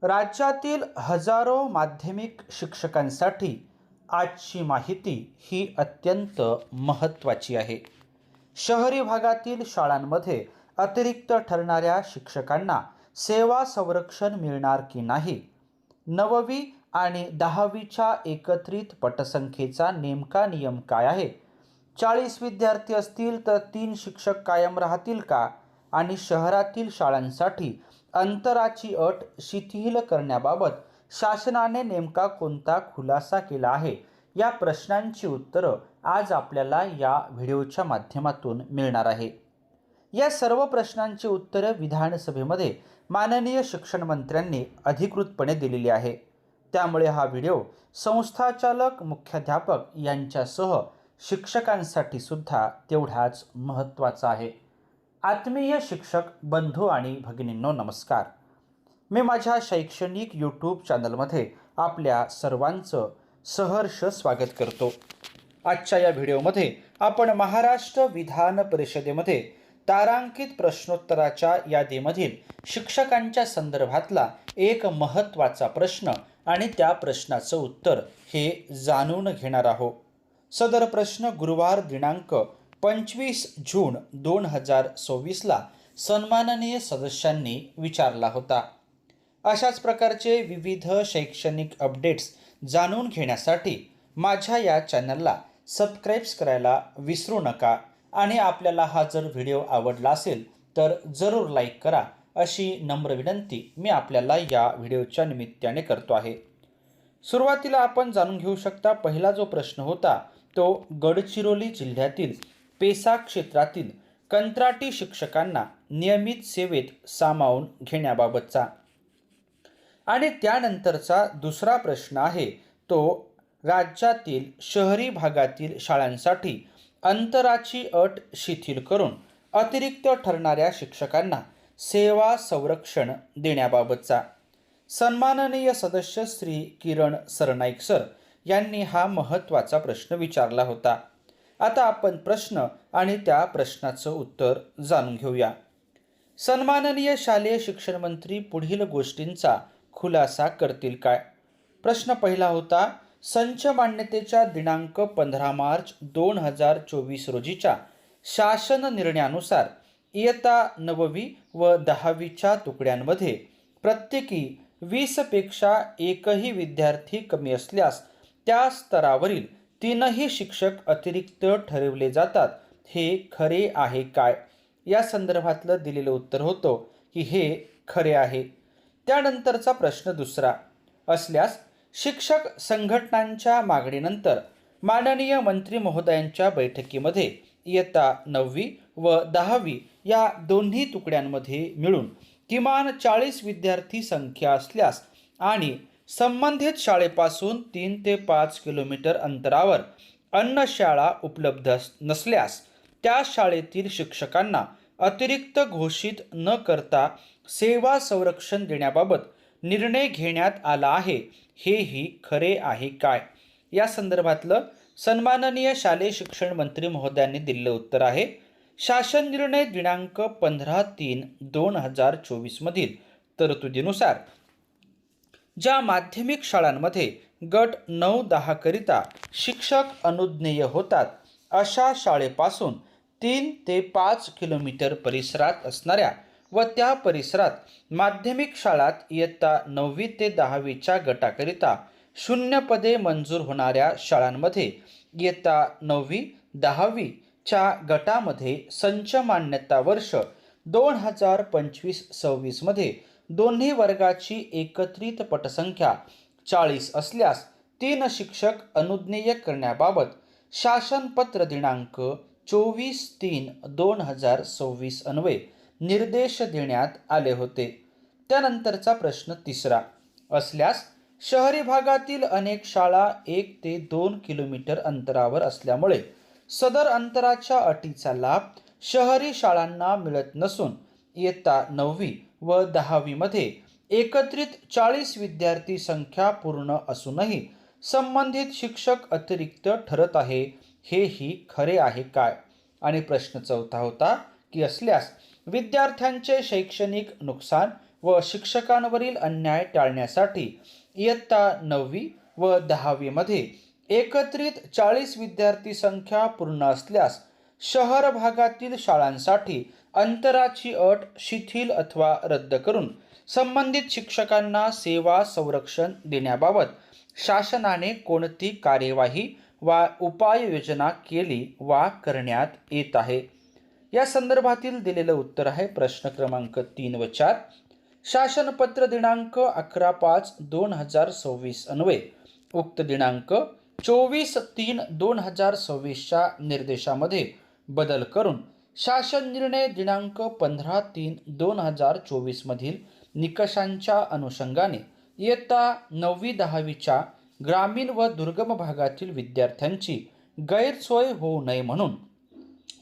राज्यातील हजारो माध्यमिक शिक्षकांसाठी आजची माहिती ही अत्यंत महत्त्वाची आहे. शहरी भागातील शाळांमध्ये अतिरिक्त ठरणाऱ्या शिक्षकांना सेवा संरक्षण मिळणार की नाही, 9वी आणि 10वीच्या एकत्रित पटसंख्येचा नेमका नियम काय आहे, 40 विद्यार्थी असतील तर 3 शिक्षक कायम राहतील का, आणि शहरातील शाळांसाठी अंतराची अट शिथिल करण्याबाबत शासनाने नेमका कोणता खुलासा केला आहे, या प्रश्नांची उत्तरं आज आपल्याला या व्हिडिओच्या माध्यमातून मिळणार आहे. या सर्व प्रश्नांची उत्तरं विधानसभेमध्ये माननीय शिक्षण मंत्र्यांनी अधिकृतपणे दिलेली आहे. त्यामुळे हा व्हिडिओ संस्थाचालक, मुख्याध्यापक यांच्यासह शिक्षकांसाठी सुद्धा तेवढाच महत्त्वाचा आहे. आत्मीय शिक्षक बंधू आणि भगिनींनो, नमस्कार. मी माझ्या शैक्षणिक यूट्यूब चॅनलमध्ये आपल्या सर्वांचं सहर्ष स्वागत करतो. आजच्या या व्हिडिओमध्ये आपण महाराष्ट्र विधान परिषदेमध्ये तारांकित प्रश्नोत्तराच्या यादीमधील शिक्षकांच्या संदर्भातला एक महत्त्वाचा प्रश्न आणि त्या प्रश्नाचं उत्तर हे जाणून घेणार आहोत. सदर प्रश्न गुरुवार दिनांक 25 जून 2024ला सन्माननीय सदस्यांनी विचारला होता. अशाच प्रकारचे विविध शैक्षणिक अपडेट्स जाणून घेण्यासाठी माझ्या या चॅनलला सबस्क्राईब करायला विसरू नका आणि आपल्याला हा जर व्हिडिओ आवडला असेल तर जरूर लाईक करा, अशी नम्र विनंती मी आपल्याला या व्हिडिओच्या निमित्ताने करतो आहे. सुरुवातीला आपण जाणून घेऊ शकता, पहिला जो प्रश्न होता तो गडचिरोली जिल्ह्यातील पेसा क्षेत्रातील कंत्राटी शिक्षकांना नियमित सेवेत सामावून घेण्याबाबतचा. आणि त्यानंतरचा दुसरा प्रश्न आहे तो राज्यातील शहरी भागातील शाळांसाठी अंतराची अट शिथिल करून अतिरिक्त ठरणाऱ्या शिक्षकांना सेवा संरक्षण देण्याबाबतचा. सन्माननीय सदस्य श्री किरण सरनाईक सर यांनी हा महत्त्वाचा प्रश्न विचारला होता. आता आपण प्रश्न आणि त्या प्रश्नाचं उत्तर जाणून घेऊया. सन्माननीय शालेय शिक्षण मंत्री पुढील गोष्टींचा खुलासा करतील काय? प्रश्न पहिला होता, संच मान्यतेच्या दिनांक 15 मार्च 2024 रोजीच्या शासन निर्णयानुसार इयत्ता 9वी व 10वीच्या तुकड्यांमध्ये प्रत्येकी 20 पेक्षा एकही विद्यार्थी कमी असल्यास त्या स्तरावरील 3ही शिक्षक अतिरिक्त ठरवले जातात. हे खरे आहे काय? या संदर्भातलं दिलेलं उत्तर होतं की हे खरे आहे. त्यानंतरचा प्रश्न दुसरा असल्यास शिक्षक संघटनांच्या मागणीनंतर माननीय मंत्री महोदयांच्या बैठकीमध्ये इयत्ता 9वी व 10वी या दोन्ही तुकड्यांमध्ये मिळून किमान 40 विद्यार्थी संख्या असल्यास आणि संबंधित शाळेपासून 3 ते 5 किलोमीटर अंतरावर अन्नशाळा उपलब्ध नसल्यास त्या शाळेतील शिक्षकांना अतिरिक्त घोषित न करता सेवा संरक्षण देण्याबाबत निर्णय घेण्यात आला आहे. हेही खरे आहे काय? या संदर्भातलं सन्माननीय शालेय शिक्षण मंत्री महोदयांनी दिलेलं उत्तर आहे, शासन निर्णय दिनांक 15/3/2024 मधील तरतुदीनुसार ज्या माध्यमिक शाळांमध्ये गट 9-10 करिता शिक्षक अनुज्ञेय होतात अशा शाळेपासून 3 ते 5 किलोमीटर परिसरात असणाऱ्या व त्या परिसरात माध्यमिक शाळात इयत्ता 9वी ते 10वीच्या गटाकरिता 0 पदे मंजूर होणाऱ्या शाळांमध्ये इयत्ता 9वी 10वीच्या गटामध्ये संच मान्यता वर्ष 2025-26 मध्ये दोन्ही वर्गाची एकत्रित पटसंख्या 40 असल्यास 3 शिक्षक अनुज्ञेय करण्याबाबत शासनपत्र दिनांक 24/3/2026 अन्वये निर्देश देण्यात आले होते. त्यानंतरचा प्रश्न तिसरा असल्यास शहरी भागातील अनेक शाळा 1 ते 2 किलोमीटर अंतरावर असल्यामुळे सदर अंतराच्या अटीचा लाभ शहरी शाळांना मिळत नसून इयत्ता 9वी व 10वी मध्ये एकत्रित 40 विद्यार्थी संख्या पूर्ण असूनही संबंधित शिक्षक अतिरिक्त ठरत आहे. हेही खरे आहे काय? आणि प्रश्न चौथा होता की असल्यास विद्यार्थ्यांचे शैक्षणिक नुकसान व शिक्षकांवरील अन्याय टाळण्यासाठी इयत्ता 9वी व 10वी मध्ये एकत्रित 40 विद्यार्थी संख्या पूर्ण असल्यास शहर भागातील शाळांसाठी अंतराची अट शिथिल अथवा रद्द करून संबंधित शिक्षकांना सेवा संरक्षण देण्याबाबत शासनाने कोणती कार्यवाही वा उपाययोजना केली वा करण्यात येत आहे? या संदर्भातील दिलेलं उत्तर आहे प्रश्न क्रमांक 3 व 4. शासनपत्र दिनांक 11/5/2026 अन्वये उक्त दिनांक 24/3/2026च्या निर्देशामध्ये बदल करून शासन निर्णय दिनांक 15/3/2024 मधील निकषांच्या अनुषंगाने इयत्ता 9वी-10वीच्या ग्रामीण व दुर्गम भागातील विद्यार्थ्यांची गैरसोय होऊ नये म्हणून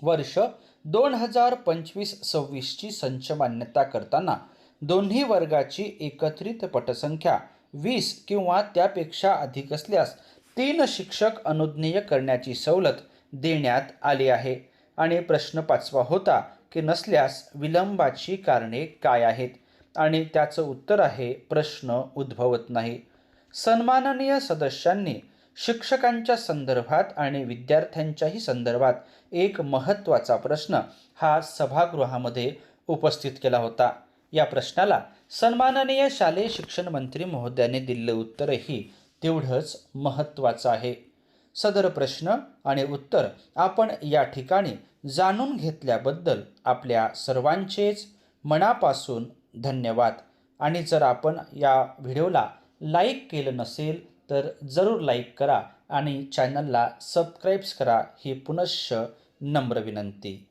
वर्ष 2025-26ची संच मान्यता करताना दोन्ही वर्गाची एकत्रित पटसंख्या 20 किंवा त्यापेक्षा अधिक असल्यास 3 शिक्षक अनुज्ञेय करण्याची सवलत देण्यात आली आहे. आणि प्रश्न 5वा होता की नसल्यास विलंबाची कारणे काय आहेत? आणि त्याचं उत्तर आहे प्रश्न उद्भवत नाही. सन्माननीय सदस्यांनी शिक्षकांच्या संदर्भात आणि विद्यार्थ्यांच्याही संदर्भात एक महत्त्वाचा प्रश्न हा सभागृहामध्ये उपस्थित केला होता. या प्रश्नाला सन्माननीय शालेय शिक्षण मंत्री महोदयांनी दिलेलं उत्तरही तेवढंच महत्त्वाचं आहे. सदर प्रश्न आणि उत्तर आपण या ठिकाणी जाणून घेतल्याबद्दल आपल्या सर्वांचेच मनापासून धन्यवाद. आणि जर आपण या व्हिडिओला लाईक केलं नसेल तर जरूर लाईक करा आणि चॅनलला सबस्क्राईब करा ही पुनश्च नम्र विनंती.